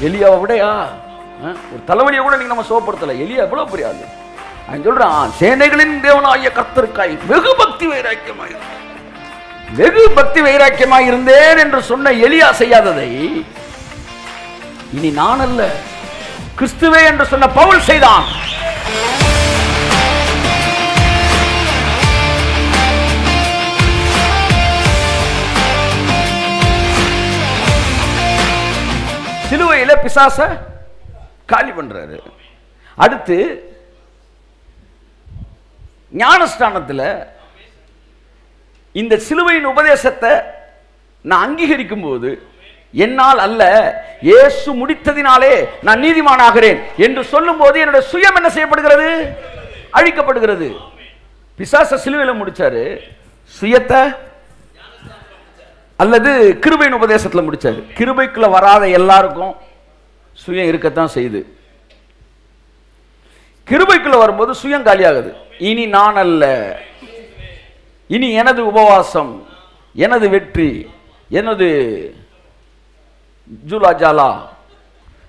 எலியாவை விடையா ஒரு தலைவலியை கூட நீங்க நம்ம சோப்படுத்தல. எலியா எவ்வளவு பெரிய ஆளு. அவன் சொல்றான், சேனைகளின் தேவனாகிய கர்த்தருக்காய் வெகு பக்தி வைராக்கியமாய் இருந்தேன் என்று சொன்ன எலியா செய்யாததை இனி நான் அல்ல கிறிஸ்துவே என்று சொன்ன பவுல் செய்தான். சிலுவையில பிசாச காலி பண்றாரு. அடுத்து ஞானஸ்தானத்தில் இந்த சிலுவையின் உபதேசத்தை நான் அங்கீகரிக்கும் போது என்னால் அல்ல, இயேசு முடித்ததினாலே நான் நீதிமானாகிறேன் என்று சொல்லும் போது என்னுடைய சுயம் என்ன செய்யப்படுகிறது? அழிக்கப்படுகிறது. பிசாச சிலுவையில் முடிச்சாரு, சுயத்தை அல்லது கிருபையின் உபதேசத்தில் முடிச்சாரு. கிருபைக்குள்ள வராத எல்லாருக்கும் சுயம் இருக்கத்தான் செய்யுது. கிருபைக்குள்ள வரும்போது சுயம் காலியாகுது. இனி நான் அல்ல, இனி எனது உபவாசம், எனது வெற்றி, எனது ஜூலா ஜாலா,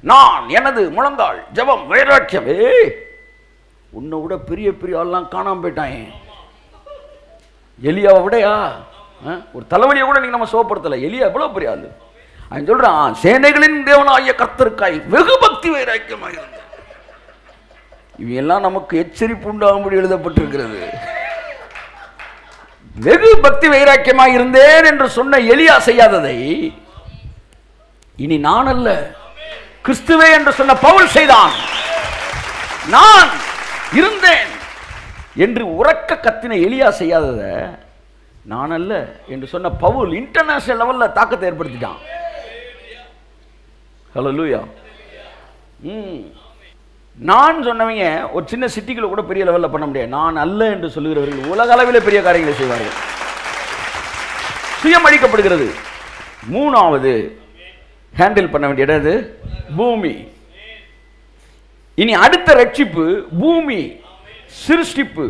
நான் எனது முழங்கால் ஜபம் வைராக்கியம். உன்னை விட பெரிய பெரிய ஆள்லாம் காணாம போயிட்டான். எலியாவை விடையா ஒரு தலைவலியை கூட நீங்க நம்ம சோப்படுத்தல. எலியா எவ்வளவு பெரிய ஆளு. அவன் சொல்றான், சேனைகளின் தேவனாகிய கர்த்தருக்காய் வெகு பக்தி வைராக்கியமாய் இருந்தேன். இவையெல்லாம் நமக்கு எச்சரிப்பு உண்டாகும்படி எழுதப்பட்டிருக்கிறது. வெகு பக்தி வைராக்கியமாய் இருந்தேன் என்று சொன்ன எலியா செய்யாததை இனி நான் அல்ல கிறிஸ்துவே என்று சொன்ன பவுல் செய்தான். நான் இருந்தேன் என்று உறக்க கத்தின எலியா செய்யாததை நான் அல்ல என்று சொன்ன பவுல் இன்டர்நேஷனல் லெவல்ல தாக்கத்தை ஏற்படுத்திட்டான். ஹல்லேலூயா. நான் சொன்னவங்க ஒரு சின்ன சிட்டிக்குள்ள கூட பெரிய லெவலில் பண்ண முடியாது. நான் அல்ல என்று சொல்லுகிறவர்கள் உலக அளவில் பெரிய காரியங்களை செய்வார்கள். சுயம் அழிக்கப்படுகிறது. மூணாவது ஹேண்டில் பண்ண வேண்டிய இடம் இது பூமி. இனி அடுத்த ரட்சிப்பு பூமி சிருஷ்டிப்பு.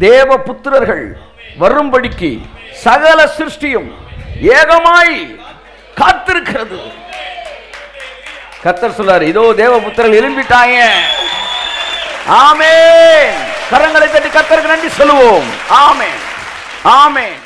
தேவ புத்திரர்கள் வரும்படிக்கு சகல சிருஷ்டியும் ஏகமாய் காத்திருக்கிறது. கர்த்தர் சொல்றாரு, இதோ தேவ புத்திரர்கள் எழும்பிட்டாங்க. ஆமென். கரங்களை தட்டி கர்த்தருக்கு நன்றி சொல்லுவோம். ஆமென், ஆமென்.